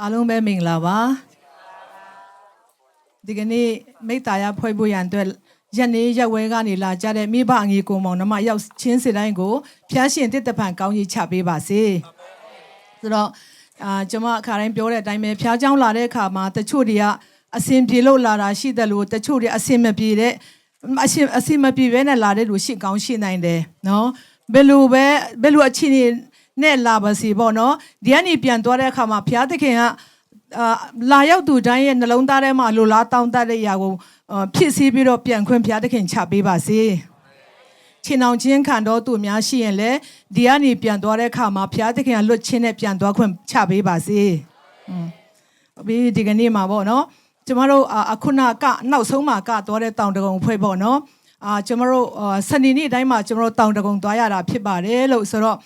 အားလုံးပဲမင်္ဂလာပါဒီကနေ့မိသားရဖွဲ့ဖို့ရန်အတွက်ရက်နေ့ရက်ဝဲကနေလာကြတဲ့မိဘအငယ်ကိုမောင်နှမရောက်ချင်းစတိုင်းကိုဖျားရှင်တစ်တပံကောင်းကြီးချပေးပါစေဆိုတော့ကျွန်မအခါတိုင်းပြောတဲ့အတိုင်းပဲဖျားเจ้าလာတဲ့အခါမှာတချို့တွေကအစင်ပြေလို့လာတာရှိတယ်လို့တချို့တွေအစင်မပြေတဲ့အစင်မပြေပဲနဲ့လာတဲ့လူရှိကောင်းရှိနိုင်တယ်နော်ဘယ်လိုအချင်းနဲ့လာပါစီပေါ့နော်ဒီကနေပြန်သွားတဲ့အခါမှာဘုရားသခင်ကလာရောက်သူတိုင်းရဲ့နှလုံးသားထဲမှာလိုလားတောင်းတတဲ့ຢာကိုဖြစ်စီပြီးတော့ပြန်ခွင့်ဘုရားသခင်ချပေးပါစေချင်းအောင်ချင်းခံတော်သူများရှိရင်လည်းဒီကနေပြန်သွားတဲ့အခါမှာဘုရားသခင်ကလွတ်ချင်းနဲ့ပြန်သွားခွင့်ချပေးပါစေပြီးဒီကနေ့မှာပေါ့နော်ကျမတို့အခုနကနောက်ဆုံးမှာကသွားတဲ့တောင်တကုံဖွဲ့ပေါ့နော်ကျမတို့စနေနေ့တိုင်းမှာကျမတို့တောင်တကုံသွားရတာဖြစ်ပါတယ်လို့ဆိုတော့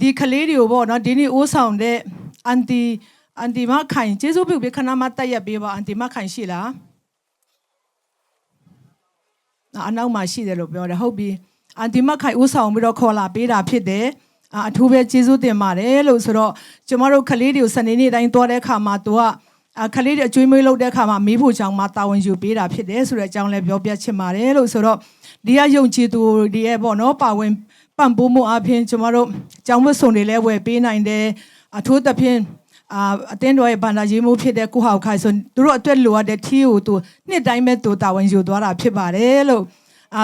ဒီကလေးတွေကိုပေါ့နော်ဒီနေ့အိုးဆောင်တဲ့အန်တီမခိုင်ကျေးဇူးပြုပြီးခဏမှတက်ရက်ပေးပါအန်တီမခိုင်ရှိလားအနောက်မှာရှိတယ်လို့ပြောတယ်ဟုတ်ပြီအန်တီမခိုင်အိုးဆောင်ပြီးတော့ခေါ်လာပေးတာဖြစ်တယ်အထူးပဲကျေးဇူးတင်ပါတယ်လို့ဆိုတော့ကျမတို့ကလေးတွေကိုစနေနေ့တိုင်းသွားတဲ့အခါမှာသူကကလေးတွေအကျွေးမွေးလုပ်တဲ့အခါမှာမိဖို့ကြောင့်မှတာဝန်ယူပေးတာဖြစ်တယ်ဆိုတဲ့အကြောင်းလည်းပြောပြချင်ပါတယ်လို့ဆိုတော့ဒီကယုံကြည်သူတွေရဲ့ပေါ့နော်ပါဝင်ပံ့ပိုးမှုအပြင်ကျမတို့ကျောင်းဝတ်စုံတွေလည်းဝယ်ပေးနိုင်တယ်အထူးသဖြင့်အတင်းတော်ရဲ့ဗန္ဒာရေးမှုဖြစ်တဲ့ကိုဟောက်ခိုင်ဆိုသူတို့အတွက်လိုအပ်တဲ့ထီးကိုသူနှစ်တိုင်းပဲသူတာဝန်ယူသွားတာဖြစ်ပါတယ်လို့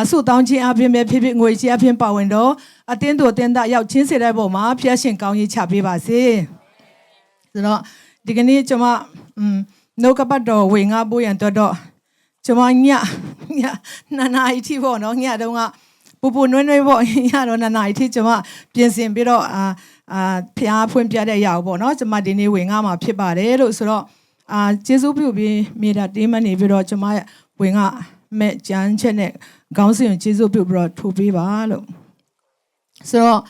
ဆုတောင်းခြင်းအပြင်ပဲဖြစ်ဖြစ်ငွေကြေးအပြင်ပါဝင်တော့အတင်းတော်တင်းသားရောက်ချင်းစေတဲ့ပုံမှာဖျက်ရှင်ကောင်းကြီးချပေးပါစေဆိုတော့ဒီကနေ့ကျွန်မနှုတ်ကပတ်တော်ဝေငါပို့ရန်တော့ကျွန်မညနာရီထိပေါ့နော်ညတုန်းကပူနွဲ့ပေါ့ညတော့နာရီထိကျွန်မပြင်ဆင်ပြီးတော့ဖျားဖွင့်ပြတဲ့ရာပေါ့နော်ကျွန်မဒီနေ့ဝေငါမှာဖြစ်ပါတယ်လို့ဆိုတော့ကျေးဇူးပြုပြီးမိတာတင်းမနေပြီးတော့ကျွန်မဝေငါမဲ့ကြမ်းချက်နဲ့ခေါင်းစဉ်ကျေးဇူးပြုပြီးတော့ထိုးပေးပါလို့ဆိုတော့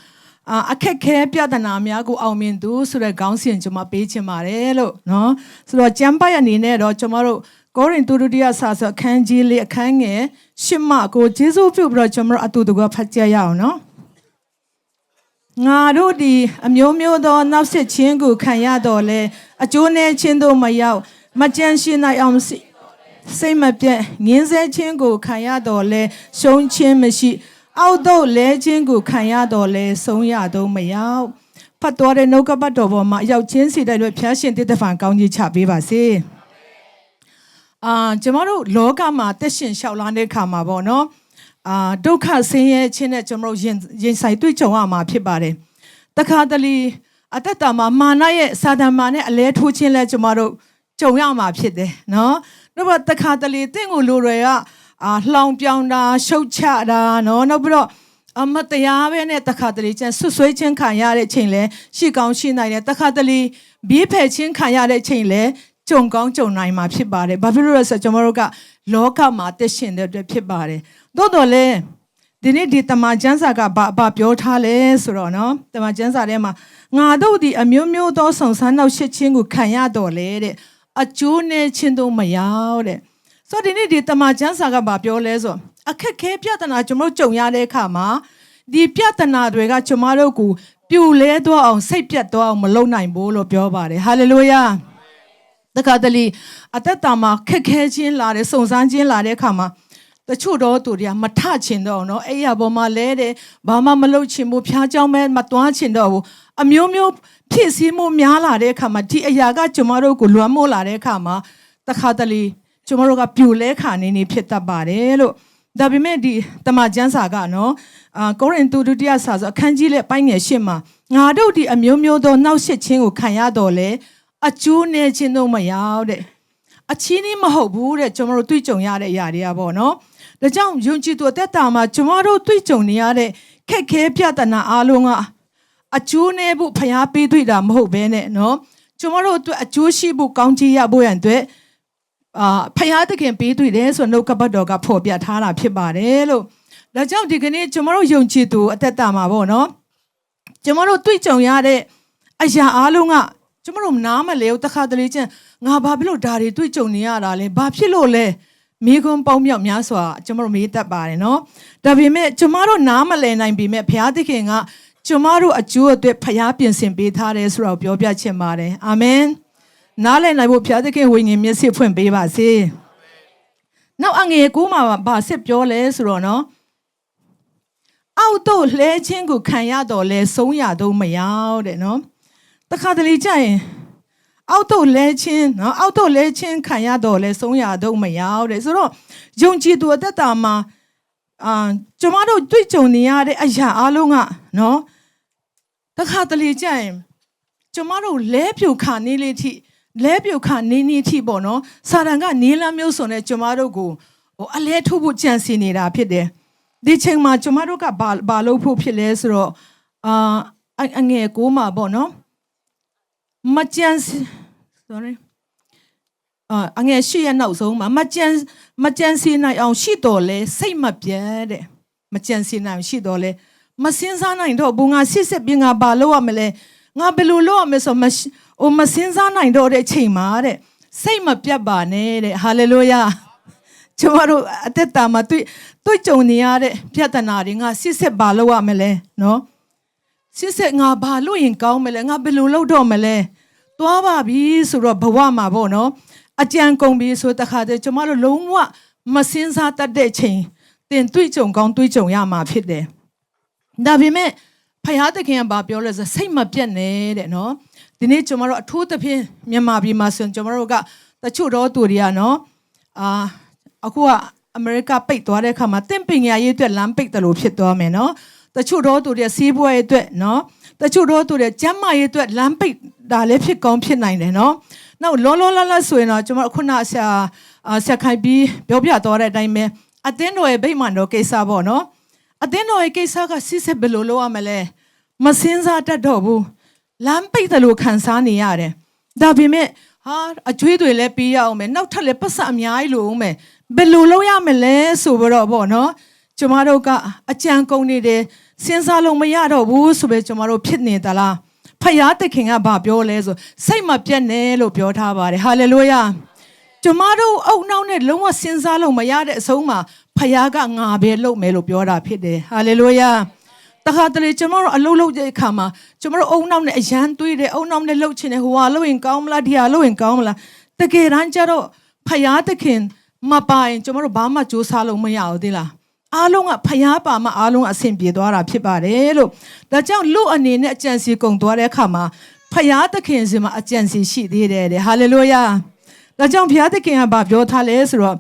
အခက်ခဲပြဿနာများကိုအောင်မြင်သူဆိုတဲ့ခေါင်းစဉ်ကျွန်မပေးချင်ပါတယ်လို့နော်ဆိုတော့ကျမ်းပိုက်အနေနဲ့တော့ကျွန်တော်တို့ကောရိန္သုဒုတိယစာဆိုအခန်းကြီးလေးအခန်းငယ်10မှာကိုကျေးဇူးပြုပြီးတော့ကျွန်တော်အတူတကွဖတ်ကြရအောင်နော်ငါတို့ဒီအမျိုးမျိုးသောနောက်ဆက်ခြင်းကိုခံရတော်လဲအကျိုးနဲ့ခြင်းတို့မရောက်မကြမ်းရှင်းနိုင်အောင်စိတ်မပြတ်ငင်းဆဲခြင်းကိုခံရတော်လဲရှုံးခြင်းမရှိအောက်တော့လဲခြင်းကိုခံရတော်လဲဆုံးရတော့မရောက်ဖတ်တော်တဲ့နှုတ်ကပတ်တော်ပေါ်မှာရောက်ချင်းစီတဲ့လို့ဖျားရှင်တည်တဲ့ဖန်ကောင်းကြီးချပေးပါစေကျမတို့လောကမှာတက်ရှင်လျှောက်လာတဲ့ခါမှာပေါ့နော်ဒုက္ခဆင်းရဲခြင်းနဲ့ကျမတို့ရင်ဆိုင်တွေ့ကြုံရမှာဖြစ်ပါတယ်တခါတလေအတ္တမှာမာနရဲ့စာတန်မာနဲ့အလဲထိုးခြင်းလဲကျမတို့ကြုံရမှာဖြစ်တယ်နော်နောက်တခါတလေတင့်ကိုလူတွေကလှောင်ပြောင်တာရှုတ်ချတာနော်နောက်ပြီးတော့မတရားပဲနဲ့တခါတလေကျန်ဆွဆွဲခြင်းခံရတဲ့ချိန်လဲရှိကောင်းရှိနိုင်တယ်တခါတလေဘေးဖယ်ခြင်းခံရတဲ့ချိန်လဲကြုံကောင်းကြုံနိုင်မှာဖြစ်ပါတယ်ဘာဖြစ်လို့လဲဆိုတော့ကျွန်တော်တို့ကလောကမှာတက်ရှင်တဲ့အတွက်ဖြစ်ပါတယ်သို့တော်လည်းဒီနေ့ဒီတမန်ကျမ်းစာကဘာပြောထားလဲဆိုတော့နော်တမန်ကျမ်းစာထဲမှာငါတို့ဒီအမျိုးမျိုးသောဆောင်ဆန်းနောက်ရှစ်ခြင်းကိုခံရတော်လဲတဲ့အကျိုးနဲ့ခြင်းတို့မရောက်တဲ့ဆိုတော့ဒီနေ့ဒီတမန်ကျမ်းစာကဘာပြောလဲဆိုအခက်ခဲပြဿနာကျွန်တော်ကြုံရတဲ့အခါမှာဒီပြဿနာတွေကကျွန်တော်တို့ကိုပြိုလဲသွားအောင်စိတ်ပြတ်သွားအောင်မလုပ်နိုင်ဘူးလို့ပြောပါတယ်ဟာလေလုယာတခါတလေအသက်တာမှာခက်ခဲခြင်းလာတယ်စုံစမ်းခြင်းလာတဲ့အခါမှာတချို့တော့သူတွေကမထချင်တော့နော်အဲ့ရပေါ်မှာလဲတယ်ဘာမှမလုပ်ချင်ဘူးဖျားเจ้าမဲမတွားချင်တော့ဘူးအမျိုးမျိုးဖြစ်စည်းမှုများလာတဲ့အခါမှာဒီအရာကကျွန်တော်တို့ကိုလွမ်းမိုးလာတဲ့အခါမှာတခါတလေကျွန်တော်တို့ကပြိုလဲခါနေဖြစ်တတ်ပါတယ်လို့ဒါပေမဲ့ဒီတမန်ကျမ်းစာကနော်ကောရိန္သုဒုတိယစာဆိုအခန်းကြီးလေးပိုင်းငယ်10မှာငါတို့ဒီအမျိုးမျိုးသောနောက်ဆက်ခြင်းကိုခံရတော်လဲအကျိုးနဲ့ခြင်းတို့မရောက်တဲ့အချင်းကြီးမဟုတ်ဘူးတဲ့ကျွန်တော်တို့တွေ့ကြုံရတဲ့အရာတွေကပေါ့နော်ဒါကြောင့်ယုံကြည်သူအသက်တာမှာကျွန်တော်တို့တွေ့ကြုံနေရတဲ့ခက်ခဲပြဿနာအားလုံးကအကျိုးနဲ့ဖို့ဖျားပေးတွေ့တာမဟုတ်ဘဲနဲ့နော်ကျွန်တော်တို့အတွက်အကျိုးရှိဖို့ကောင်းချီးရဖို့ရန်အတွက်ဖျားသခင်ပေးတွေ့တယ်ဆိုတော့နှုတ်ကပတ်တော်ကဖော်ပြထားတာဖြစ်ပါတယ်လို့ဒါကြောင့်ဒီကနေ့ကျွန်တော်တို့ယုံကြည်သူအသက်တာမှာပေါ့နော်ကျွန်တော်တို့တွေ့ကြုံရတဲ့အရာအားလုံးကကျွန်တော်တို့နားမလဲတခါတလေချင်းငါဘာဖြစ်လို့ဒါတွေတွေ့ကြုံနေရတာလဲဘာဖြစ်လို့လဲမိခွန်းပေါင်းမြောက်များစွာကျွန်တော်တို့မေးတတ်ပါတယ်နော်ဒါပေမဲ့ကျွန်တော်တို့နားမလဲနိုင်ပေမဲ့ဘုရားသခင်က ကျမတို့အကျိုးအတွက်ဖျားပြင်ဆင်ပေးထားတယ်ဆိုတော့ပြောပြချင်ပါတယ်အာမင်နားလည်နိုင်ဖို့ဘုရားသခင်ဝိညာဉ်မျက်စိဖွင့်ပေးပါစေနောက်အငယ်9မှာဗာဆက်ပြောလဲဆိုတော့နော်အောက်တို့လှဲခြင်းကိုခံရတော့လဲဆုံးရတော့မရောက်တဲ့နော်တခါတလေကြရင်အောက်တို့လဲခြင်းနော်အောက်တို့လဲခြင်းခံရတော့လဲဆုံးရတော့မရောက်တဲ့ဆိုတော့ယုံကြည်သူအသက်တာမှာကျမတို့တွေ့ကြုံနေရတဲ့အရာအလုံးကနော်တခါတလေကြရင်ကျမတို့လဲပြူခါနေလေးထိလဲပြူခါနေနေထိပေါ့နော်စာတန်ကနေလမ်းမျိုးစုံနဲ့ကျမတို့ကိုအလဲထုတ်ဖို့ကြံစီနေတာဖြစ်တယ်ဒီချိန်မှာကျမတို့ကဘာလုပ်ဖို့ဖြစ်လဲဆိုတော့အငယ်9မှာပေါ့နော်မကြံ sorry အငယ်8ရဲ့နောက်ဆုံးမှာမကြံစီနိုင်အောင်ရှိတော်လဲစိတ်မပြတ်တဲ့မကြံစီနိုင်ရှိတော်လဲမစင်းစားနိုင်တော့ဘူးငါစစ်ပြီးငါဘာလုပ်ရမလဲငါဘယ်လိုလုပ်ရမလဲဆိုမစင်းစားနိုင်တော့တဲ့ချိန်မှာတဲ့စိတ်မပြတ်ပါနဲ့တဲ့ဟာလေလုယာကျမတို့အသက်တာမှာတွေ့ကြုံနေရတဲ့ပြဿနာတွေငါစစ်ဘာလုပ်ရမလဲနော်စစ်ငါဘာလုပ်ရင်ကောင်းမလဲငါဘယ်လိုလုပ်တော့မလဲသွားပါပြီဆိုတော့ဘဝမှာပေါ့နော်အကြံကုန်ပြီဆိုတခါတည်းကျမတို့လုံးဝမစင်းစားတတ်တဲ့ချိန်တင်တွေ့ကြုံကောင်းတွေ့ကြုံရမှာဖြစ်တယ်ဒါပေမဲ့ဖယားသခင်ကပြောလဲဆိုစိတ်မပြတ်နဲ့တဲ့နော်ဒီနေ့ကျမတို့အထူးသဖြင့်မြန်မာပြည်မှာဆိုရင်ကျမတို့ကတချို့တော့သူတွေကနော်အခုကအမေရိကပိတ်သွားတဲ့အခါမှာတင့်ပညာရေးအတွက်လမ်းပိတ်တယ်လို့ဖြစ်သွားမယ်နော်တချို့တော့သူတွေစီးပွားရေးအတွက်နော်တချို့တော့သူတွေကျန်းမာရေးအတွက်လမ်းပိတ်ဒါလည်းဖြစ်ကောင်းဖြစ်နိုင်တယ်နော်နောက်လောလဆိုရင်တော့ကျမတို့ခုနဆရာခိုင်ပြီးပြောပြသွားတဲ့အတိုင်းပဲအသင်းတော်ရဲ့ဗိမာန်တော်ကိစ္စပေါ့နော်အသင်းတော်ရဲ့ကိစ္စကစစ်ဘယ်လိုလုပ်ရမလဲမစင်းစားတတ်တော့ဘူးလမ်းပိတ်တယ်လို့ခံစားနေရတယ်ဒါပေမဲ့အကျွေးတွေလည်းပြီးရအောင်မယ်နောက်ထပ်လည်းပတ်စံအများကြီးလိုအောင်မယ်ဘယ်လိုလုပ်ရမလဲဆိုတော့ပေါ့နော်ကျမတို့ကအကြံကုန်နေတယ်စဉ်းစားလို့မရတော့ဘူးဆိုပဲကျမတို့ဖြစ်နေသလားဖယားသခင်ကဘာပြောလဲဆိုစိတ်မပြတ်နဲ့လို့ပြောထားပါတယ်ဟာလေလုယာကျမတို့အုံနောက်နဲ့လုံးဝစဉ်းစားလို့မရတဲ့အဆုံးမှာဖယားကငါပဲလုပ်မယ်လို့ပြောတာဖြစ်တယ်ဟာလေလုယာတခါတလေကျမတို့အလုပ်လုပ်တဲ့အခါမှာကျမတို့အုံနောက်နဲ့အရန်တွေးတယ်အုံနောက်နဲ့လှုပ်ချင်တယ်ဟိုဟာလှုပ်ရင်ကောင်းမလားဒီဟာလှုပ်ရင်ကောင်းမလားတကယ်တမ်းကျတော့ဖယားသခင်မပိုင်ကျမတို့ဘာမှစူးစမ်းလို့မရဘူးသေးလားအားလုံးကဖျားပါမှအားလုံးအဆင်ပြေသွားတာဖြစ်ပါတယ်လို့ဒါကြောင့်လူအနေနဲ့အကြံစီကုန်သွားတဲ့အခါမှာဖျားသခင်စီမှာအကြံစီရှိသေးတယ်တဲ့ဟာလေလုယာဒါကြောင့်ဘုရားသခင်ကပြောထားလဲဆိုတော့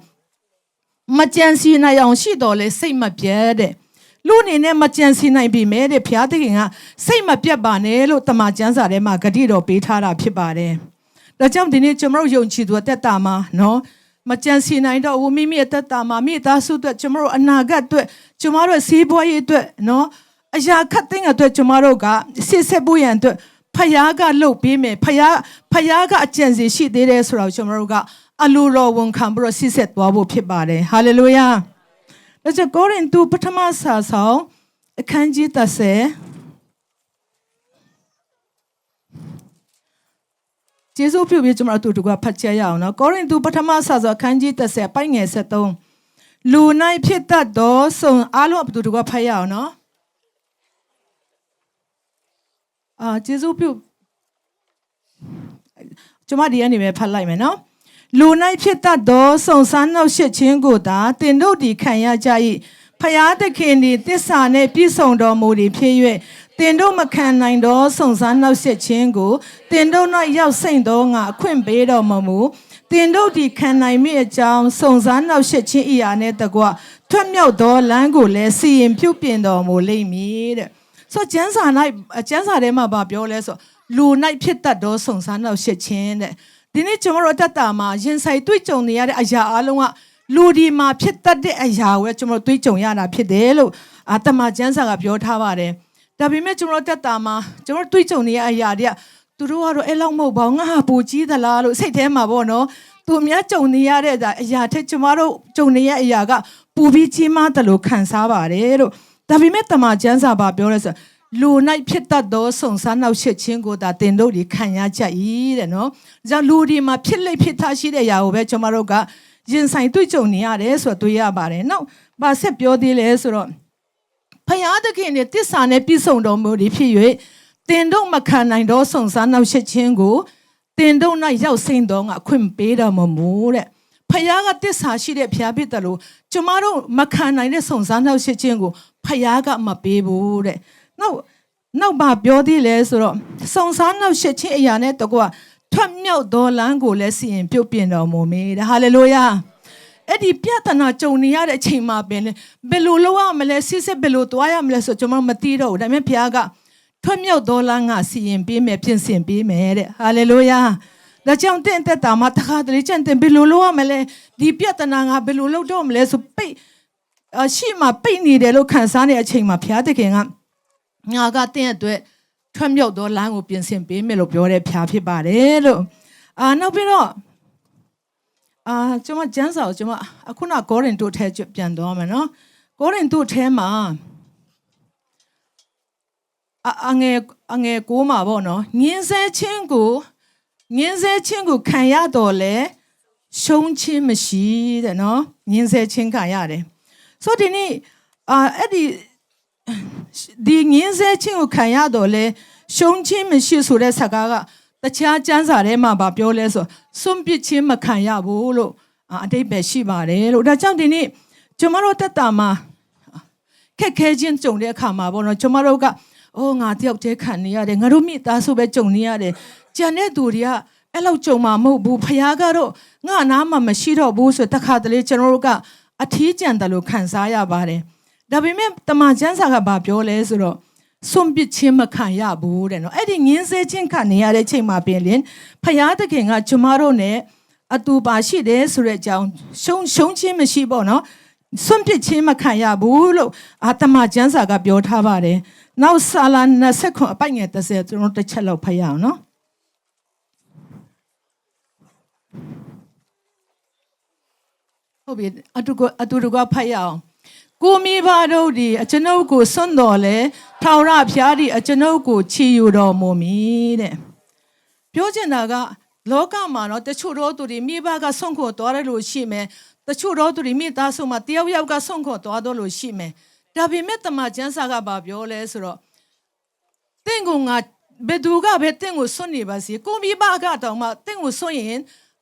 မကြံစီနိုင်အောင်ရှိတော်လဲစိတ်မပြတ်တဲ့လူအနေနဲ့မကြံစီနိုင်ပြီမဲ့တဲ့ဘုရားသခင်ကစိတ်မပြတ်ပါနဲ့လို့တမန်ကျမ်းစာထဲမှာဂတိတော်ပေးထားတာဖြစ်ပါတယ်ဒါကြောင့်ဒီနေ့ကျွန်တော်တို့ယုံကြည်သူအသက်တာမှာနော်မကြံစီနိုင်တော့ဘူးမိမိအသက်တာမှာမိသားစုအတွက်ကျမတို့အနာဂတ်အတွက်ကျမတို့စီးပွားရေးအတွက်နော်အရာခတ်သိမ်းအတွက်ကျမတို့ကစစ်ဆက်ဖို့ရန်အတွက်ဖယားကလှုပ်ပေးမယ်ဖယားကအကြံစီရှိသေးတယ်ဆိုတော့ကျမတို့ကအလိုတော်ဝန်ခံပြီးတော့စစ်ဆက်သွားဖို့ဖြစ်ပါတယ်ဟာလေလုယာဒါကြောင့်ကိုရိန္သုပထမစာဆောင်အခန်းကြီး30ကျေးဇူးပြုပြီးကျွန်တော်တို့ကဖတ်ချက်ရအောင်နော်ကောရိန္သုပထမစာဆောင်အခန်းကြီး30ပိုင်းငယ်73လူ၌ဖြစ်တတ်သောစုံအားလုံးအတူတူကဖတ်ရအောင်နော်ကျေးဇူးပြုကျွန်မဒီကနေပဲဖတ်လိုက်မယ်နော်လူ၌ဖြစ်တတ်သောစုံစမ်းနှောက်ယှက်ခြင်းကိုသာတင်တို့ဒီခံရကြ၏ဖယားသခင်သည်တစ္ဆာနှင့်ပြည့်စုံတော်မူသည်ဖြစ်၍တင်တို့မခံနိုင်သောစုံစမ်းနှောက်ယှက်ခြင်းကိုတင်တို့၌ရောက်စိမ့်သောငါအခွင့်ပေးတော်မမူတင်တို့ဒီခံနိုင်မိအကြောင်းစုံစမ်းနှောက်ယှက်ခြင်းအရာနှင့်တကွထွက်မြောက်သောလမ်းကိုလည်းစီရင်ပြုပြင်တော်မူလိမ့်မည်တဲ့ဆိုကျမ်းစာထဲမှာပြောလဲဆိုလူ၌ဖြစ်တတ်သောစုံစမ်းနှောက်ယှက်ခြင်းတဲ့ဒီနေ့ကျွန်တော်တို့အသက်တာမှာရင်ဆိုင်တွေ့ကြုံနေရတဲ့အရာအလုံးကလူဒီမှာဖြစ်တတ်တဲ့အရာကိုကျွန်တော်တို့တွေ့ကြုံရတာဖြစ်တယ်လို့တမန်ကျမ်းစာကပြောထားပါတယ်ဒါပေမဲ့ကျွန်တော်တက်တာမှာကျွန်တော်တွေ့ကြုံနေရတဲ့အရာတွေကသူတို့ကတော့အဲ့လောက်မဟုတ်ပါဘူးငါဟာပူကြီးသလားလို့စိတ်ထဲမှာပေါ့နော်သူအများကြုံနေရတဲ့အရာထက်ကျွန်တော်တို့ကြုံနေရတဲ့အရာကပူပြီးကြီးမားတယ်လို့ခံစားပါတယ်လို့ဒါပေမဲ့တမန်ကျမ်းစာပြောလဲဆိုလူ၌ဖြစ်တတ်သောစုံစမ်းနှောက်ယှက်ခြင်းကိုသာတင်တို့ဒီခံရကြ၏တဲ့နော်။ကြောင့်လူဒီမှာဖြစ်လိဖြစ်ထားရှိတဲ့အရာကိုပဲကျွန်တော်တို့ကရင်ဆိုင်တွေ့ကြုံနေရတယ်ဆိုတော့တွေ့ရပါတယ်။နောက်ဗာဆက်ပြောသေးလဲဆိုတော့ဖ ဖယားသခင်ရဲ့တစ္ဆာနဲ့ပြည့်စုံတော်မူသည်ဖြစ်၍တင်တို့မခံနိုင်သောဆုံစားနှောက်ယှက်ခြင်းကိုတင်တို့၌ရောက်စိမ့်တော်ငါအခွင့်ပေးတော်မမူတဲ့ဖယားကတစ္ဆာရှိတဲ့ဖယားဖြစ်တယ်လို့ကျမတို့မခံနိုင်တဲ့ဆုံစားနှောက်ယှက်ခြင်းကိုဖယားကမပေးဘူးတဲ့နောက်ဘာပြောသေးလဲဆိုတော့ဆုံစားနှောက်ယှက်ခြင်းအရာနဲ့တကွထွက်မြောက်သောလမ်းကိုလည်းစီရင်ပြုတ်ပြင်တော်မူမေတဲ့ဟာလေလုယာအဲ့ဒီပြဿနာကြုံနေရတဲ့အချိန်မှာပင်ဘယ်လိုလုပ်ရမလဲစစ်ဘယ်လိုသွားရမလဲဆိုကျွန်တော်မသိတော့ဘူးဒါပေမဲ့ဘုရားကထွက်မြောက်သောလမ်းကစီရင်ပေးမယ်ပြင်ဆင်ပေးမယ်တဲ့ဟာလေလုယာဒါကြောင့်တဲ့တာမှာတခါတလေကျန်တဲ့ဘယ်လိုလုပ်ရမလဲဒီပြဿနာကဘယ်လိုလုပ်တော့မလဲဆိုပိတ်ရှိမှပိတ်နေတယ်လို့ခံစားနေတဲ့အချိန်မှာဘုရားသခင်ကငါကတဲ့အတွက်ထွက်မြောက်သောလမ်းကိုပြင်ဆင်ပေးမယ်လို့ပြောတဲ့ဘုရားဖြစ်ပါတယ်လို့နောက်ပြီးတော့ကျွန်မကျမ်းစာကိုကျွန်မအခုနကောရင်တို့ထဲပြန်သွားမယ်နော်ကောရင်တို့ထဲမှာအငယ်ကိုမှာပေါ့နော်ငင်းဆဲခြင်းကိုခံရတော့လေရှုံးခြင်းမရှိတဲ့နော်ငင်းဆဲခြင်းခံရတယ်ဆိုတော့ဒီနေ့အဲ့ဒီငင်းဆဲခြင်းကိုခံရတော့လေရှုံးခြင်းမရှိဆိုတဲ့စကားကတခြားကျမ်းစာထဲမှာပြောလဲဆိုစွန့်ပစ်ခြင်းမခံရဘူးလို့အတိတ်ပဲရှိပါတယ်လို့ဒါကြောင့်ဒီနေ့ကျွန်တော်တို့တက်တာမှာခက်ခဲခြင်းကြုံတဲ့အခါမှာပေါ့နော်ကျွန်တော်တို့ကငါတယောက်တည်းခံနေရတယ်ငါတို့မိသားစုပဲကြုံနေရတယ်ကြံတဲ့သူတွေကအဲ့လောက်ကြုံမှာမဟုတ်ဘူးဖခင်ကတော့ငါနားမှာမရှိတော့ဘူးဆိုတခါတလေကျွန်တော်တို့ကအထီးကျန်တယ်လို့ခံစားရပါတယ်ဒါပေမဲ့တမန်ကျမ်းစာကဘာပြောလဲဆိုတော့စွန့်ပစ်ခြင်းမခံရဘူးတဲ့နော်အဲ့ဒီငင်းဆဲခြင်းခံနေရတဲ့ချိန်မှာပြင်လင်ဖယားသခင်ကကျမတို့ ਨੇ အတူပါရှိတယ်ဆိုတဲ့အကြောင်းရှုံးခြင်းမရှိပေါ့နော်စွန့်ပစ်ခြင်းမခံရဘူးလို့တမန်ကျမ်းစာကပြောထားပါတယ်နောက်ဆာလ29အပိုင်ငယ်30ကျွန်တော်တစ်ချက်လောက်ဖတ်ရအောင်နော်ဟုတ်ပြီအတူတကွဖတ်ရအောင်ကိုမိဘတို့ဒီအကျွန်ုပ်ကိုစွန့်တော်လဲထာဝရဘုရားဒီအကျွန်ုပ်ကိုချီယူတော်မူမည်တဲ့ပြောချင်တာကလောကမှာတော့တချို့တော့သူတွေမိဘကစွန့်ခေါ်သွားတယ်လို့ရှိမယ်တချို့တော့သူတွေမိသားစုမှာတယောက်ယောက်ကစွန့်ခေါ်သွားတော့လို့ရှိမယ်ဒါပေမဲ့တမန်ကျမ်းစာကဘာပြောလဲဆိုတော့တင့်ကိုငါဘယ်သူကပဲတင့်ကိုစွန့်နေပါစေကိုမိဘကတော့မှတင့်ကိုစွန့်ရင်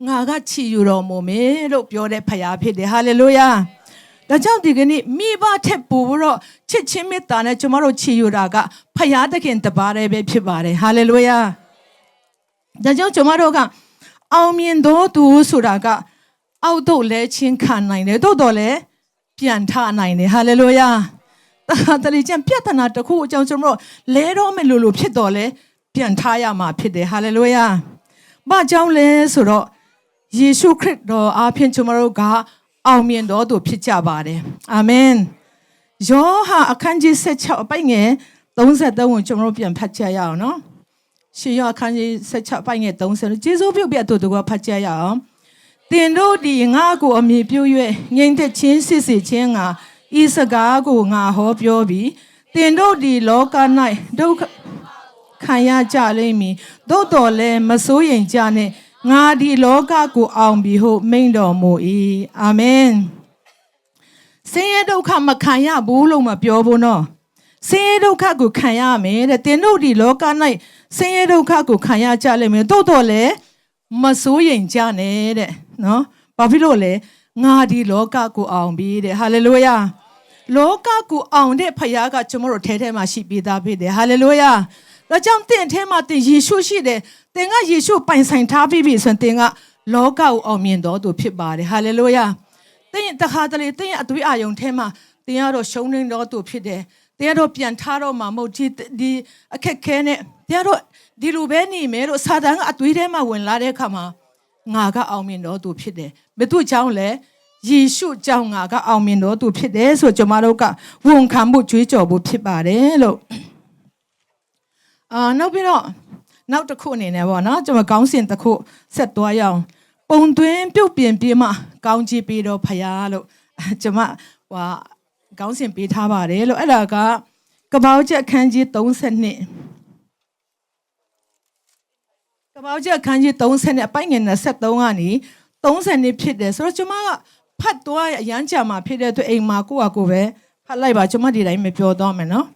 ငါကချီယူတော်မူမယ်လို့ပြောတဲ့ဖခင်ဖြစ်တယ်ဟာလေလုယာဒါကြောင့်ဒီကနေ့မိဘထက်ပိုပြီးတော့ချစ်ချင်းမေတ္တာနဲ့ကျွန်တော်တို့ချီယူတာကဖယားသခင်တပါးတည်းပဲဖြစ်ပါတယ်ဟာလေလုယာဒါကြောင့်ကျွန်တော်တို့ကအောင်မြင်တော်သူဆိုတာကအောက်တို့လဲချင်းခံနိုင်တယ်တို့တော့လဲပြန်ထနိုင်တယ်ဟာလေလုယာတတိကျပြဿနာတစ်ခုအကြောင်းကျွန်တော်တို့လဲတော့မယ်လို့ဖြစ်တော်လဲပြန်ထရမှာဖြစ်တယ်ဟာလေလုယာဘာကြောင့်လဲဆိုတော့ယေရှုခရစ်တော်အားဖြင့်ကျွန်တော်တို့ကအောင်မြင်တော်သူဖြစ်ကြပါတယ်အာမင်ယောဟန်အခန်းကြီး16အပိုင်ငယ်33ကိုကျွန်တော်တို့ပြန်ဖတ်ကြရအောင်နော်ရှင်ယောအခန်းကြီး16အပိုင်ငယ်30ကျေးဇူးပြုပြတူတူကဖတ်ကြရအောင်တင်တို့ဒီငါကိုအမိပြု၍ငြိမ်သက်ခြင်းစစ်စစ်ခြင်းငါဤစကားကိုငါဟောပြောပြီးတင်တို့ဒီလောက၌ဒုက္ခခံရကြလိမ့်မည်သို့တော်လည်းမစိုးရိမ်ကြနဲ့ငါဒီလောကကိုအောင်ပြီဟုမိန့်တော်မူ၏အာမင်ဆင်းရဲဒုက္ခမခံရဘူးလို့မပြောဘူးနော်ဆင်းရဲဒုက္ခကိုခံရမယ်တဲ့တင်တို့ဒီလောက၌ဆင်းရဲဒုက္ခကိုခံရကြလိမ့်မယ်တိုးတော့လေမစိုးရိမ်ကြနဲ့တဲ့နော်ဘာဖြစ်လို့လဲငါဒီလောကကိုအောင်ပြီတဲ့ဟာလေလုယာလောကကိုအောင်တဲ့ဖခင်ကကျွန်တော်တို့ထဲမှာရှိပြီးသားဖြစ်တယ်ဟာလေလုယာဒါကြောင့်တင်ထဲမှာတင်ယေရှုရှိတယ်တင်ကယေရှုပိုင်ဆိုင်ထားပြီးပြီဆိုရင်တင်ကလောကကိုအောင်မြင်တော်သူဖြစ်ပါတယ်ဟာလေလုယာတင်တခါတလေတင်အသွေးအာယုံထဲမှာတင်ကတော့ရှုံးနေတော်သူဖြစ်တယ်တင်ကတော့ပြန်ထားတော့မှာမဟုတ်ဒီအခက်ခဲနဲ့တင်ကတော့ဒီလိုပဲနေမယ်လို့စာတန်ကအသွေးထဲမှာဝင်လာတဲ့အခါမှာငါကအောင်မြင်တော်သူဖြစ်တယ်ဘယ်သူကြောင့်လဲယေရှုကြောင့်ငါကအောင်မြင်တော်သူဖြစ်တယ်ဆိုကျွန်မတို့ကဝန်ခံမှုကြွေးကြော်ဖို့ဖြစ်ပါတယ်လို့နောက်ပြီးတော့နောက်တစ်ခုအနေနဲ့ပေါ့နော်ကျွန်မကောင်းစင်တစ်ခုဆက်သွားရအောင်ပုံသွင်းပြုတ်ပြင်ပြီးမှကောင်းချီးပေးတော့ဖယားလို့ကျွန်မကောင်းစင်ပေးထားပါတယ်လို့အဲ့ဒါကကပောက်ချက်အခန်းကြီး32ကပောက်ချက်အခန်းကြီး30နဲ့အပိုင်ငယ်23ကနေ30နှစ်ဖြစ်တယ်ဆိုတော့ကျွန်မကဖတ်သွားအရန်ကြာမှာဖြစ်တဲ့အတွက်အိမ်မှာကိုယ့်ဟာကိုယ်ပဲ ဖတ်လိုက်ပါကျွန်မဒီတိုင်းမပြောတော့မယ်နော်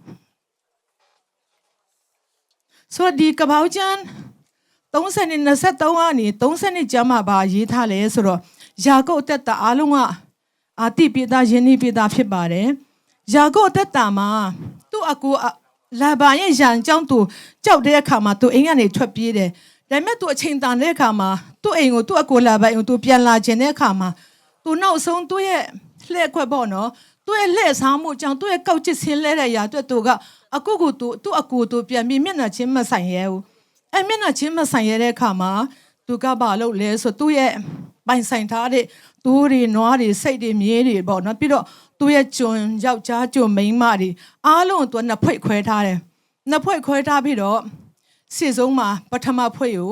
ဆိုတော့ဒီကပောက်ကျန်း30နဲ့23ကနေ30နဲ့ကျမ်းမှာပါရေးထားလဲဆိုတော့ယာကုပ်အသက်တာအားလုံးကအာတိပိသားယင်းနိပိသားဖြစ်ပါတယ်ယာကုပ်အသက်တာမှာသူ့အကူလာဘာရဲ့ရန်ကြောင့်သူကြောက်တဲ့အခါမှာသူအိမ်ကနေထွက်ပြေးတယ်ဒါပေမဲ့သူအချိန်တန်တဲ့အခါမှာသူ့အိမ်ကိုသူ့အကူလာဘာအိမ်ကိုသူပြန်လာခြင်းတဲ့အခါမှာသူနောက်ဆုံးသူ့ရဲ့လှည့်ခွက်ပေါ့နော်သူ့ရဲ့လှည့်စားမှုကြောင့်သူ့ရဲ့ကောက်ချစ်ဆင်းလဲတဲ့ရာအတွက်သူကအကူကိုသူ့အကူသူပြန်ပြီးမျက်နှာချင်းမဆိုင်ရဲဘူးအဲ့မျက်နှာချင်းမဆိုင်ရတဲ့အခါမှာသူကဘာလုပ်လဲဆိုသူ့ရဲ့ပိုင်ဆိုင်ထားတဲ့သူတွေနွားတွေစိတ်တွေမြေးတွေပေါ့နော်ပြီးတော့သူ့ရဲ့ကျွန်ယောက်ျားကျွန်မိန်းမတွေအားလုံးသူနှစ်ဖွဲ့ခွဲထားတယ်နှစ်ဖွဲ့ခွဲထားပြီးတော့စီဆုံးမှာပထမဖွဲ့ကို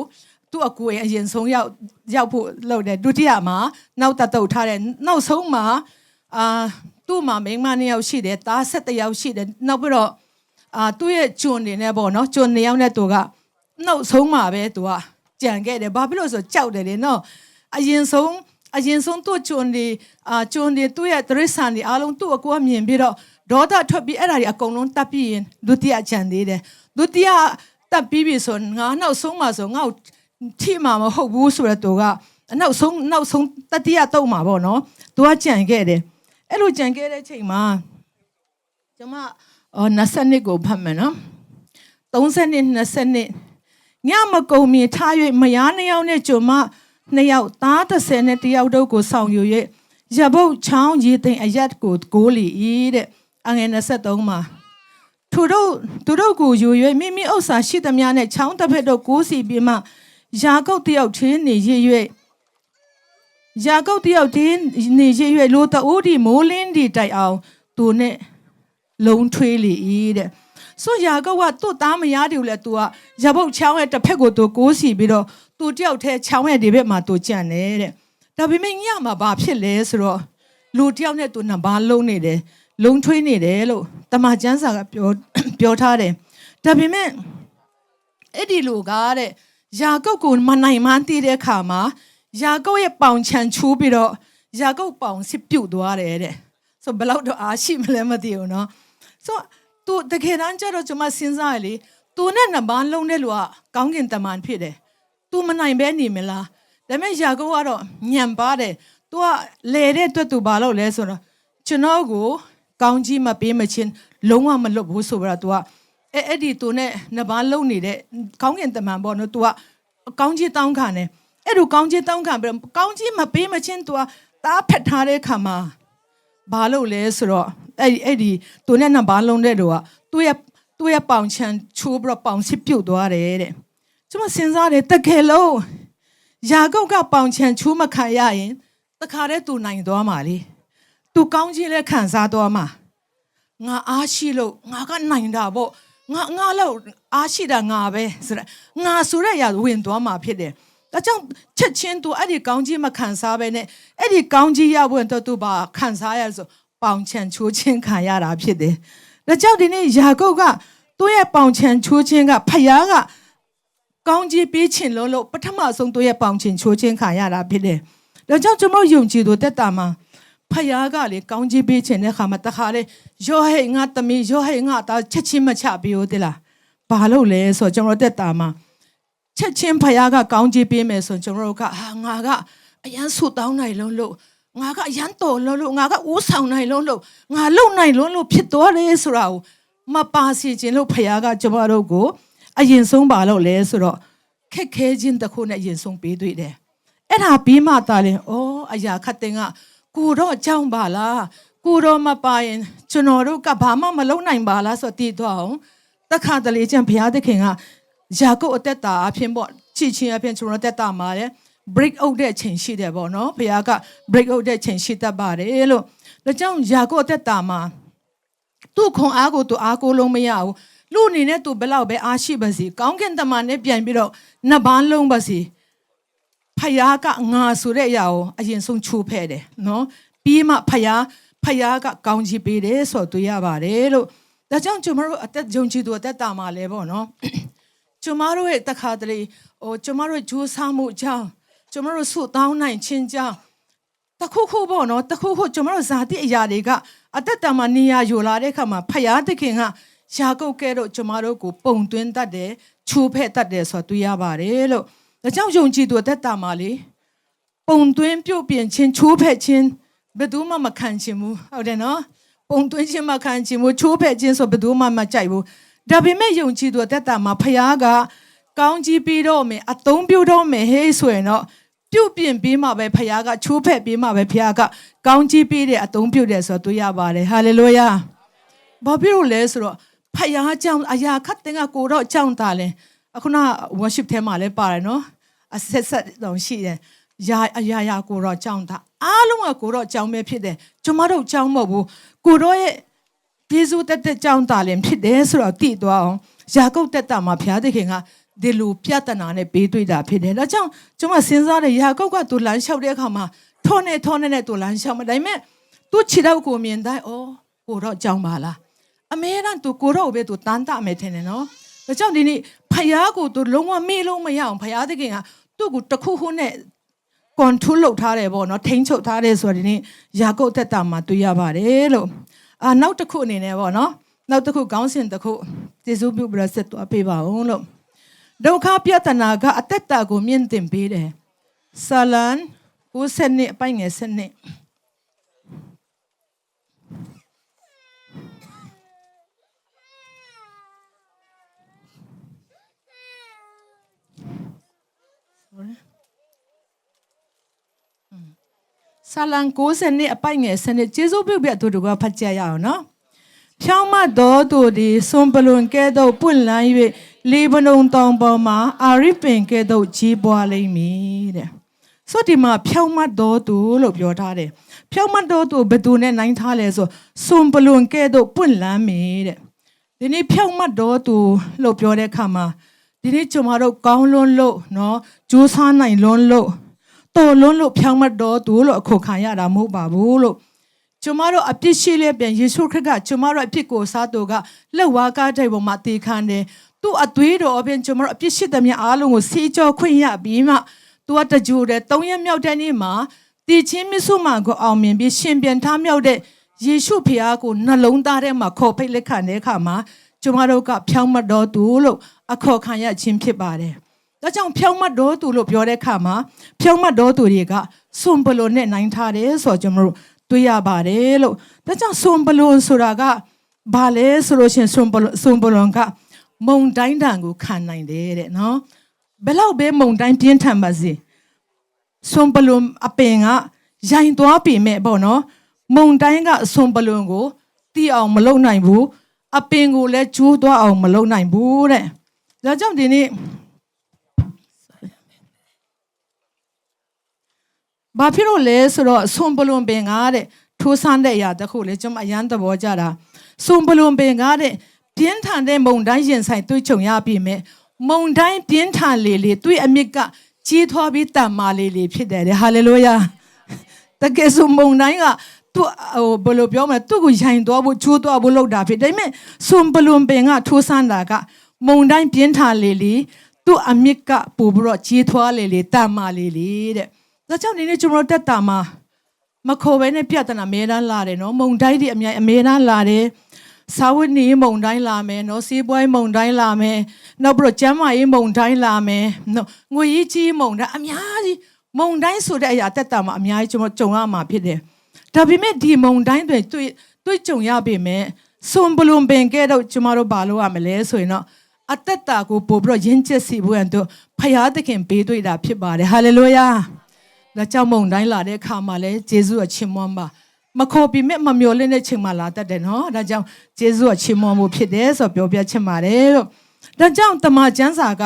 သူ့အကူရဲ့အရင်ဆုံးရောက်ဖို့လုပ်တယ်ဒုတိယမှာနောက်တတုတ်ထားတယ်နောက်ဆုံးမှာသူ့မှာမိန်းမ2ယောက်ရှိတယ်သား7ယောက်ရှိတယ်နောက်ပြီးတော့သူ့ရဲ့ကျွန်တွေနဲ့ပေါ့နော်ကျွန်2ယောက်နဲ့သူကနောက်ဆုံးမှာပဲသူကကြံခဲ့တယ်ဘာဖြစ်လို့ဆိုကြောက်တယ်လေနော်အရင်ဆုံးသူ့ကျွန်တွေသူ့ရဲ့တရိษံတွေအားလုံးသူ့အကူကမြင်ပြီးတော့ဒေါသထွက်ပြီးအဲ့ဒါတွေအကုန်လုံးတပ်ပြီးရင်ဒုတိယကြံသေးတယ်ဒုတိယတပ်ပြီးပြီဆိုငါနောက်ဆုံးမှာဆိုငါ့ထိမှာမဟုတ်ဘူးဆိုတော့သူကနောက်ဆုံးတတိယတုံးမှာပေါ့နော်သူကကြံခဲ့တယ်အဲ့လိုကြံခဲ့တဲ့ချိန်မှာကျွန်မ20ကိုဖတ်မယ်နော်30 20ညမကုံမီထား၍မယား2ယောက်နဲ့ကျွန်မ2ယောက်သား30နဲ့1ယောက်တို့ကိုဆောင်ယူ၍ရပုတ်ချောင်းရေသိမ်အရက်ကိုကိုးလီ၏တဲ့အငယ်23မှာသူတို့ကိုယူ၍မိမိဥစ္စာရှိသမျှနဲ့ချောင်းတစ်ဖက်တို့ကိုးစီပြီးမှယာကုပ်တယောက်ထင်းနေရ၍လိုတအိုးဒီမိုးလင်းဒီတိုက်အောင်သူနဲ့လုံးထွေးလေ၏တဲ့ဆိုယာကုပ်ကသူ့သားမယားတွေကိုလည်းသူကရပုတ်ချောင်းရဲ့တစ်ဖက်ကိုသူကိုးစီပြီးတော့သူတယောက်တည်းချောင်းရဲ့ဒီဘက်မှာသူကြံ့နေတဲ့ဒါပေမဲ့ညမှာဘာဖြစ်လဲဆိုတော့လူတယောက်နဲ့သူနှစ်ပါးလုံးနေတယ်လုံးထွေးနေတယ်လို့တမန်ကျမ်းစာကပြောထားတယ်ဒါပေမဲ့အဲ့ဒီလူကတဲ့ယာကုပ်ကိုမနိုင်မှန်းသိတဲ့အခါမှာယာကုပ်ရဲ့ပေါင်ချန်ချိုးပြီးတော့ယာကုပ်ပေါင်စစ်ပြုတ်သွားတယ်တဲ့ဆိုဘယ်လောက်တော့အားရှိမလဲမသိဘူးနော်ဆိုသူတကယ်တမ်းကျတော့ကျွန်မစဉ်းစားရလေသူနဲ့နှစ်ပါးလုံးတဲ့လူကကောင်းကင်တမန်ဖြစ်တယ်သူမနိုင်ပဲနေမလားဒါပေမဲ့ယာကုပ်ကတော့ညံပါတယ်သူကလေတဲ့အတွက်သူဘာလုပ်လဲဆိုတော့ကျွန်တော်ကိုကောင်းကြီးမပေးမချင်းလုံးဝမလွတ်ဘူးဆိုတော့ तू ကအဲ့ဒီ तू နဲ့နှစ်ပါးလုံးနေတဲ့ကောင်းကင်တမန်ပေါ့နော် तू ကကောင်းကြီးတောင်းခံတယ်အဲ့လိုကောင်းကြီးတောင်းခံပြီးကောင်းကြီးမပေးမချင်း तू ကတားဖက်ထားတဲ့ခါမှာဘာလို့လဲဆိုတော့အဲ့ဒီ तू နဲ့နှစ်ပါးလုံးတဲ့သူကသူ့ရဲ့ပေါင်ချန်ချိုးပြီးတော့ပေါင်စစ်ပြုတ်သွားတယ်တဲ့ကျွန်မစဉ်းစားတယ်တကယ်လို့ယာကုပ်ကပေါင်ချန်ချိုးမခံရရင်တခါတည်း तू နိုင်သွားမှာလေသူကောင်းကြီးလဲခံစားသွားမှာငါအားရှိလို့ငါကနိုင်တာပေါ့ငါလို့အားရှိတာငါပဲဆိုတော့ငါဆိုတဲ့ຢာဝင်သွားမှာဖြစ်တယ်ဒါကြောင့်ချက်ချင်းသူအဲ့ဒီကောင်းကြီးမခံစားပဲနဲ့အဲ့ဒီကောင်းကြီးရဖို့တော့သူပါခံစားရဆိုပေါင်ချန်ချိုးချင်းခံရတာဖြစ်တယ်ဒါကြောင့်ဒီနေ့ယာကုပ်ကသူ့ရဲ့ပေါင်ချန်ချိုးချင်းကဖယားကကောင်းကြီးပေးခြင်းလို့ပထမဆုံးသူ့ရဲ့ပေါင်ချန်ချိုးချင်းခံရတာဖြစ်တယ်ဒါကြောင့်ကျွန်တော်ယုံကြည်သူတက်တာမှာဖယားကလေကောင်းကြီးပေးခြင်းတဲ့ခါမှာတခါလေရောဟဲ့ငါသမီးရောဟဲ့ငါသားချက်ချင်းမချပေးဘူးတဲ့လားဘာလို့လဲဆိုတော့ကျွန်တော်တက်တာမှာချက်ချင်းဖယားကကောင်းကြီးပေးမယ်ဆိုကျွန်တော်တို့ကငါကအရန်ဆူတောင်းနိုင်လို့ငါကအရန်တော်လို့ငါကဦးဆောင်နိုင်လို့ငါလုံနိုင်လို့ဖြစ်သွားတယ်ဆိုတာကိုမပါစီခြင်းလို့ဖယားကကျွန်တော်တို့ကိုအရင်ဆုံးပါလို့လဲဆိုတော့ခက်ခဲခြင်းတစ်ခုနဲ့အရင်ဆုံးပေးတွေ့တယ်အဲ့ဒါပြီးမှတာလဲအရာခတ်တဲ့ကကိုတော့အကြောင်းပါလားကိုတော့မပါရင်ကျွန်တော်တို့ကဘာမှမလုပ်နိုင်ပါလားဆိုတည်သွားအောင်တခါတလေကျန်ဘုရားသခင်ကယာကုပ်အသက်တာအဖြစ်ပေါ့ချစ်ချင်းအဖြစ်ကျွန်တော်တက်တာမှာလေ break out တဲ့ချိန်ရှိတယ်ပေါ့နော်ဘုရားက break out တဲ့ချိန်ရှိတတ်ပါတယ်လို့ဒါကြောင့်ယာကုပ်အသက်တာမှာသူ့ခွန်အားကိုသူအားကိုလုံးမရဘူးလူအနေနဲ့သူဘယ်လောက်ပဲအားရှိပါစေကောင်းကင်တမန်နဲ့ပြန်ပြီးတော့နှစ်ပန်းလုံးပါစေဖယားကငါဆိုတဲ့အရာကိုအရင်ဆုံးချိုးဖဲ့တယ်နော်ပြီးမှဖယားကကောင်းချီးပေးတယ်ဆိုတော့တွေ့ရပါတယ်လို့ဒါကြောင့်ကျွန်တော်တို့အသက်ယုံကြည်သူအသက်တာမှာလဲပေါ့နော်ကျွန်တော်တို့ရဲ့တခါတလေကျွန်တော်တို့ဂျိုးစားမှုကြောင့်ကျွန်တော်တို့ဆုတောင်းနိုင်ခြင်းကြောင့် တခုခုပေါ့နော်တခုခုကျွန်တော်တို့ဇာတိအရာတွေကအသက်တာမှာနေရာယူလာတဲ့အခါမှာဖယားသခင်ကယာကုပ်ကဲတော့ကျွန်တော်တို့ကိုပုံသွင်းတတ်တယ်ချိုးဖဲ့တတ်တယ်ဆိုတော့တွေ့ရပါတယ်လို့ဒါကြောင့်ယုံကြည်သူအသက်တာမှာလေပုံသွင်းပြုတ်ပြင်ခြင်းချိုးဖဲ့ခြင်းဘယ်သူမှမခံချင်ဘူးဟုတ်တယ်နော်ပုံသွင်းခြင်းမခံချင်ဘူးချိုးဖဲ့ခြင်းဆိုဘယ်သူမှမကြိုက်ဘူးဒါပေမဲ့ယုံကြည်သူအသက်တာမှာဖယားကကောင်းကြီးပြီးတော့မယ်အသုံးပြုတော့မယ်ဟေးဆိုရင်တော့ပြုတ်ပြင်ပြီးမှပဲဖယားကချိုးဖဲ့ပြီးမှပဲဖယားကကောင်းကြီးပြီးတဲ့အသုံးပြုတယ်ဆိုတော့တွေ့ရပါတယ်ဟာလေလုယာဘာဖြစ်လို့လဲဆိုတော့ဖယားကြောင့်အရာခတ်တဲ့ကကိုတော့ကြောင့်တာလဲအခုန worship ထဲမှာလည်းပါတယ်နော်အဆက်တော့ရှိတယ်ရာကိုတော့ကြောင့်တာအားလုံးကကိုတော့ကြောင့်ပဲဖြစ်တယ်ကျွန်မတို့ကြောင့်မဟုတ်ဘူးကိုတော့ရဲ့ယေရှုတက်ကြောင့်တာလည်းဖြစ်တယ်ဆိုတော့တည်သွားအောင်ယာကုပ်တက်တာမှာဘုရားသခင်ကဒီလိုပြဿနာနဲ့ပေးတွေ့တာဖြစ်တယ်ဒါကြောင့်ကျွန်မစဉ်းစားတယ်ယာကုပ်ကသူလမ်းလျှောက်တဲ့အခါမှာထောနဲ့သူလမ်းလျှောက်မှာဒါပေမဲ့သူခြေတော့ကိုမြင်တိုင်းကိုတော့ကြောင့်ပါလားအမေကသူကိုတော့ပဲသူတန်းတမယ်ထင်တယ်နော်ဒါကြောင့်ဒီနေ့ဖယားကိုသူလုံးဝမေ့လို့မရအောင်ဖယားသခင်ကသူ့ကိုတခုခုနဲ့control လုပ်ထားတယ်ပေါ့နော်ထိန်းချုပ်ထားတယ်ဆိုတော့ဒီနေ့ယာကုပ်သက်တာမှာတွေ့ရပါတယ်လို့နောက်တစ်ခုအနေနဲ့ပေါ့နော်နောက်တစ်ခုခေါင်းစဉ်တစ်ခုကျေးဇူးပြုပြီးဆက်သွားပေးပါဦးလို့ဒုက္ခပြဿနာကအသက်တာကိုမြင့်တင်ပေးတယ်ဆာလန်90အပိုင်းငယ်7ဆာလန်90အပိုင်ငယ်စနစ်ကျေးဇူးပြုပြသူတို့ကဖတ်ကြရအောင်နော်ဖြောင်းမတော်သူဒီစွန်ပလွန်ကဲ့သို့ပွင့်လန်း၍လေဗနုန်တောင်ပေါ်မှာအာရိပင်ကဲ့သို့ကြီးပွားလိမ့်မည်တဲ့ဆိုဒီမှာဖြောင်းမတော်သူလို့ပြောထားတယ်ဖြောင်းမတော်သူဘယ်သူနဲ့နိုင်ထားလဲဆိုစွန်ပလွန်ကဲ့သို့ပွင့်လန်းမည်တဲ့ဒီနေ့ဖြောင်းမတော်သူလို့ပြောတဲ့အခါမှာဒီနေ့ကျွန်တော်တို့ကောင်းလွန်းလို့နော်ကြိုးစားနိုင်လွန်းလို့တော်လွန်းလို့ဖြောင်းမတော်သူလို့အခုခံရတာမဟုတ်ပါဘူးလို့ကျွန်မတို့အပြစ်ရှိလျက်ပြန်ယေရှုခရစ်ကကျွန်မတို့အပြစ်ကိုစားသူကလက်ဝါးကားတဲ့ပုံမှာတည်ခံတယ်သူ့အသွေးတော်အပြင်ကျွန်မတို့အပြစ်ရှိတဲ့မြအားလုံးကိုဆေးကြောခွင့်ရပြီးမှသူကတကြိုတဲ့3ရက်မြောက်တဲ့နေ့မှာတည်ခြင်းမဆုမှကိုအောင်မြင်ပြီးရှင်ပြန်ထမြောက်တဲ့ယေရှုဖခင်ကိုနှလုံးသားထဲမှာခေါ်ဖိတ်လက်ခံတဲ့အခါမှာကျွန်မတို့ကဖြောင်းမတော်သူလို့အခေါ်ခံရခြင်းဖြစ်ပါတယ်ဒါကြောင့်ဖြောင်းမတော်သူလို့ပြောတဲ့အခါမှာဖြောင်းမတော်သူတွေကစွန်ပလွန်နဲ့နိုင်ထားတယ်ဆိုတော့ကျွန်တော်တို့တွေ့ရပါတယ်လို့ဒါကြောင့်စွန်ပလွန်ဆိုတာကဘာလဲဆိုလို့ရှိရင်စွန်ပလွန်ကမုန်တိုင်းတန်ကိုခံနိုင်တယ်တဲ့နော်ဘယ်လောက်ပဲမုန်တိုင်းပြင်းထန်ပါစေစွန်ပလွန်အပင်ကရိုင်သွားပြီမဲ့ပေါ့နော်မုန်တိုင်းကစွန်ပလွန်ကိုတီးအောင်မလုပ်နိုင်ဘူးအပင်ကိုလည်းကျိုးသွားအောင်မလုပ်နိုင်ဘူးတဲ့ဒါကြောင့်ဒီနေ့ဘာဖြစ်လို့လဲဆိုတော့စွန်ပလွန်ပင်ကတဲ့ထိုးဆန်းတဲ့အရာတစ်ခုလေကျွန်မအရန်သဘောကျတာစွန်ပလွန်ပင်ကတဲ့ပြင်းထန်တဲ့မုန်တိုင်းရင်ဆိုင်တွေ့ကြုံရပြီမဲ့မုန်တိုင်းပြင်းထန်လေတွေ့အမြစ်ကကြီးထွားပြီးတန်မာလေဖြစ်တယ်ဟာလေလုယာတကယ်ဆိုမုန်တိုင်းကသူဘယ်လိုပြောမလဲသူ့ကိုရိုင်သွားဖို့ချိုးသွားဖို့လုပ်တာဖြစ်ဒါပေမဲ့စွန်ပလွန်ပင်ကထိုးဆန်းတာကမုန်တိုင်းပြင်းထန်လေသူ့အမြစ်ကပို့ပြီးတော့ကြီးထွားလေတန်မာလေတဲ့ဒါကြောင့်ဒီနေ့ကျွန်တော်တက်တာမှာမခေါ်ဘဲနဲ့ပြဿနာအများအားလာတယ်နော်မုံတိုင်းတွေအများအားလာတယ်စာဝတ်နေမုံတိုင်းလာမယ်နော်စီးပွားရေးမုံတိုင်းလာမယ်နောက်ပြီးတော့ကျန်းမာရေးမုံတိုင်းလာမယ်နော်ငွေရေးကြီးမုံတိုင်းအများကြီးမုံတိုင်းဆိုတဲ့အရာတက်တာမှာအများကြီးကျွန်တော်ကြုံရမှာဖြစ်တယ်ဒါပေမဲ့ဒီမုံတိုင်းတွေတွေ့ကြုံရပေမဲ့စွန်ပလွန်ပင်ကဲတော့ကျွန်တော်တို့ဘာလို့ရမလဲဆိုရင်တော့အသက်တာကိုပို့ပြီးတော့ယဉ်ကျေးစီဖို့ရန်တို့ဖယားသခင်ပေးတွေ့တာဖြစ်ပါတယ်ဟာလေလုယာဒါကြောင့်မုံတိုင်းလာတဲ့အခါမှာလဲဂျေဇုအချီးမွမ်းပါမခေါ်ပြီးမဲ့မမျော်လင့်တဲ့ချိန်မှာလာတတ်တယ်နော်ဒါကြောင့်ဂျေဇုအချီးမွမ်းမှုဖြစ်တယ်ဆိုပြောပြချင်ပါတယ်လို့ဒါကြောင့်တမန်ကျမ်းစာက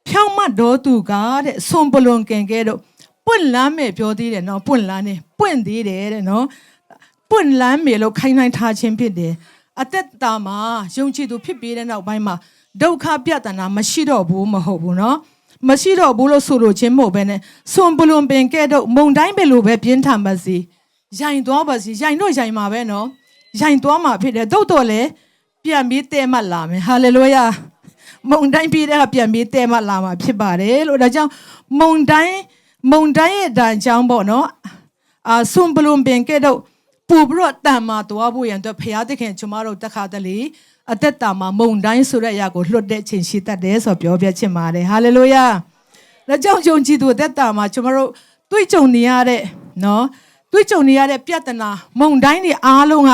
ဖြောင်းမတော်သူကတဲ့စွန်ပလွန်ကင်ကဲတော့ပွင့်လန်းမယ်ပြောသေးတယ်နော်ပွင့်လန်းနေပွင့်သေးတယ်တဲ့နော်ပွင့်လန်းမယ်လို့ခိုင်းနိုင်ထားခြင်းဖြစ်တယ်အသက်တာမှာယုံကြည်သူဖြစ်ပြီးတဲ့နောက်ပိုင်းမှာဒုက္ခပြဿနာမရှိတော့ဘူးမဟုတ်ဘူးနော်မရှိတော့ဘူးလို့ဆိုလို့ချင်းမဟုတ်ပဲနဲ့စွန်ပလွန်ပင်ကဲ့သို့မုန်တိုင်းပဲလို့ပဲပြင်းထန်ပါစေရိုင်သွားပါစေရိုင်တော့ရိုင်မှာပဲနော်ရိုင်သွားမှာဖြစ်တယ်သို့တော်လည်းပြန်ပြီးတဲမှတ်လာမယ်ဟာလေလုယာမုန်တိုင်းပြီးတဲ့ကပြန်ပြီးတဲမှတ်လာမှာဖြစ်ပါတယ်လို့ဒါကြောင့်မုန်တိုင်းရဲ့တန်ကြောင်းပေါ့နော် ဆွန်ပလွန်ပင်ကဲတော့ပူပြီးတော့တန်မာသွားဖို့ရန်အတွက်ဖရာသခင်ကျမတို့တခါတလေအသက်တာမှာမုန်တိုင်းဆိုတဲ့အရာကိုလွတ်တဲ့ချိန်ရှိတတ်တယ်ဆိုပြောပြချင်ပါတယ်ဟာလေလုယာလက်ကြောင့်ယုံကြည်သူအသက်တာမှာကျမတို့တွေ့ကြုံနေရတဲ့နော်တွေ့ကြုံနေရတဲ့ပြဿနာမုန်တိုင်းတွေအားလုံးက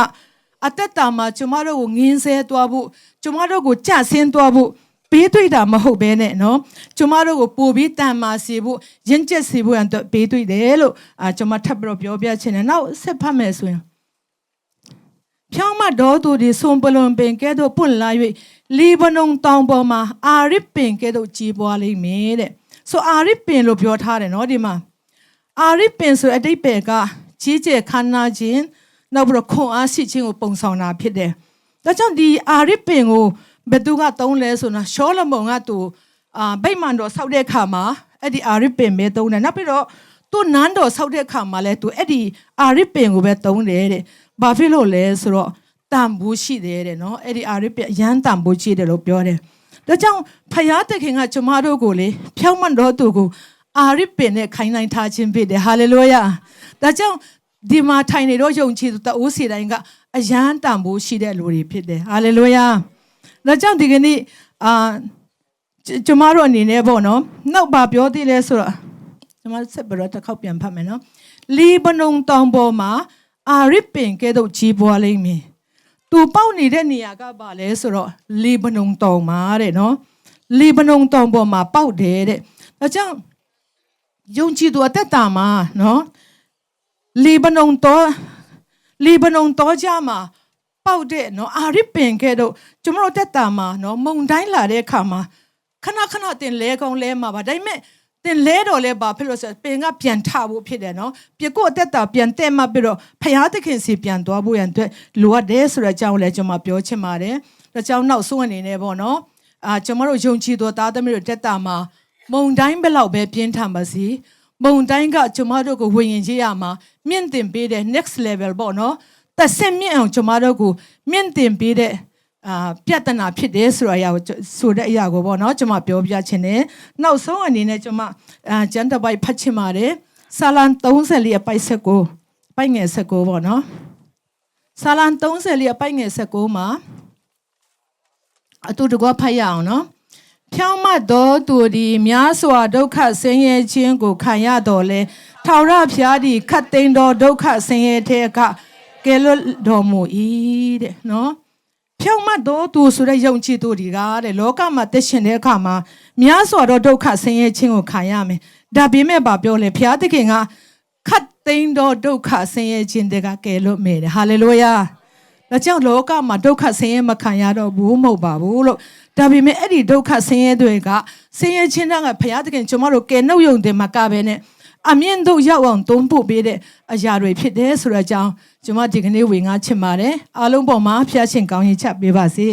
အသက်တာမှာကျမတို့ကိုငင်းဆဲသွားဖို့ကျမတို့ကိုကြဆင်းသွားဖို့ပေးတွေ့တာမဟုတ်ဘဲနဲ့နော်ကျမတို့ကိုပို့ပြီးတန်မာစေဖို့ရင့်ကျက်စေဖို့အတွက်ပေးတွေ့တယ်လို့ကျမထပ်ပြီးတော့ပြောပြချင်တယ်နောက်ဆက်ဖတ်မယ်ဆိုရင်ဖြောင်းမတော်သူဒီဆွန်ပလွန်ပင်ကဲ့သို့ပွင့်လာ၍လီဗနုန်တောင်ပေါ်မှာအာရစ်ပင်ကဲ့သို့ကြီးပွားလိမ့်မယ်တဲ့ဆိုအာရစ်ပင်လို့ပြောထားတယ်နော်ဒီမှာအာရစ်ပင်ဆိုအတိတ်ပဲကကြီးကျယ်ခမ်းနားခြင်းနောက်ပြီးတော့ခွန်အားရှိခြင်းကိုပုံဆောင်တာဖြစ်တယ်ဒါကြောင့်ဒီအာရစ်ပင်ကိုဘယ်သူကသုံးလဲဆိုတော့ရှောလမုန်ကသူဗိမာန်တော်ဆောက်တဲ့အခါမှာအဲ့ဒီအာရစ်ပင်ပဲသုံးတယ်နောက်ပြီးတော့သူနန်းတော်ဆောက်တဲ့အခါမှာလဲသူအဲ့ဒီအာရစ်ပင်ကိုပဲသုံးတယ်တဲ့ဘာဖြစ်လို့လဲဆိုတော့တန်ဖိုးရှိတယ်တဲ့နော်အဲ့ဒီအာရစ်ပင်အရန်တန်ဖိုးရှိတယ်လို့ပြောတယ်ဒါကြောင့်ဖယားသခင်ကကျမတို့ကိုလေဖြောင်းမတ်တော်သူကိုအာရစ်ပင်နဲ့ခိုင်းနိုင်ထားခြင်းဖြစ်တယ်ဟာလေလုယာဒါကြောင့်ဒီမှာထိုင်နေတော့ယုံကြည်သူတအိုးစီတိုင်းကအရန်တန်ဖိုးရှိတဲ့လူတွေဖြစ်တယ်ဟာလေလုယာဒါကြောင့်ဒီကနေ့ကျမတို့အနေနဲ့ပေါ့နော်နောက်ပါပြောသေးလဲဆိုတော့ကျမဆက်ပြီးတော့တစ်ခေါက်ပြန်ဖတ်မယ်နော်လီဗနုန်တောင်ပေါ်မှာအာရစ်ပင်ကဲ့သို့ကြီးပွားလိမ့်မည်သူပေါက်နေတဲ့နေရာကပါလဲဆိုတော့လီဗနုန်တောင်မှာတဲ့နော်လီဗနုန်တောင်ပေါ်မှာပေါက်တယ်တဲ့ဒါကြောင့်ယုံကြည်သူအသက်တာမှာနော်လီဗနုန်တောကြမှာပေါက်တဲ့နော်အာရစ်ပင်ကဲ့သို့ကျမတို့တက်တာမှာနော်မုန်တိုင်းလာတဲ့အခါမှာခဏတင်လဲကောင်းလဲမှာပါဒါပေမဲ့တင်လဲတော့လဲပါဖြစ်လို့ဆိုပင်ကပြန်ထဖို့ဖြစ်တယ်နော်ပြကိုအသက်တာပြန်တက်မှပြီးတော့ဖယားသခင်စီပြန်သွားဖို့ရန်အတွက်လိုအပ်တယ်ဆိုတဲ့အကြောင်းလည်းကျွန်မပြောချင်ပါတယ်ဒါကြောင့်နောက်ဆုံးအနေနဲ့ပေါ့နော်ကျွန်တော်တို့ယုံကြည်သောသားသမီးတို့တက်တာမှာမုန်တိုင်းဘယ်လောက်ပဲပြင်းထန်ပါစေမုန်တိုင်းကကျွန်တော်တို့ကိုဝိညာဉ်ရေးရမှာမြင့်တင်ပေးတဲ့ next level ပေါ့နော်သက်ဆင့်မြင့်အောင်ကျွန်တော်တို့ကိုမြင့်တင်ပေးတဲ့ပြဿနာဖြစ်တယ်ဆိုတဲ့အရာကိုပေါ့နော်ကျွန်မပြောပြချင်တယ်နောက်ဆုံးအနေနဲ့ကျွန်မကျန်တပိုက်ဖတ်ချင်ပါတယ်ဆာလံ34အပိုက်19ပိုက်ငယ်19ပေါ့နော်ဆာလံ34အပိုက်ငယ်19မှာအတူတကွဖတ်ရအောင်နော်ဖြောင်းမတ်တော်သူဒီများစွာဒုက္ခဆင်းရဲခြင်းကိုခံရတော်လဲထာဝရဘုရားသည်ခတ်သိမ်းတော်ဒုက္ခဆင်းရဲတဲ့ကကဲလွတ်တော်မူ၏တဲ့နော်ဖြောင့်မတ်တော်သူဆိုတဲ့ယုံကြည်သူတွေကတဲ့လောကမှာတက်ရှင်တဲ့အခါမှာများစွာသောဒုက္ခဆင်းရဲခြင်းကိုခံရမယ်ဒါပေမဲ့ဘာပြောလဲဘုရားသခင်ကခတ်သိမ်းတော်ဒုက္ခဆင်းရဲခြင်းတွေကကယ်လွတ်မယ်ဟာလေလုယာဒါကြောင့်လောကမှာဒုက္ခဆင်းရဲမခံရတော့ဘူးမဟုတ်ပါဘူးလို့ဒါပေမဲ့အဲ့ဒီဒုက္ခဆင်းရဲတွေကဆင်းရဲခြင်းတွေကဘုရားသခင်ကျွန်တော်တို့ကယ်နှုတ်ယုံတယ်မှာကပဲနဲ့အမြင့်တို့ရောက်အောင်တုံးပို့ပေးတဲ့အရာတွေဖြစ်တယ်ဆိုတဲ့အကြောင်းကျွန်မဒီကနေ့ဝေငှချင်ပါတယ်အားလုံးပေါ်မှာဖျားရှင်ကောင်းရင်ချက်ပေးပါစေ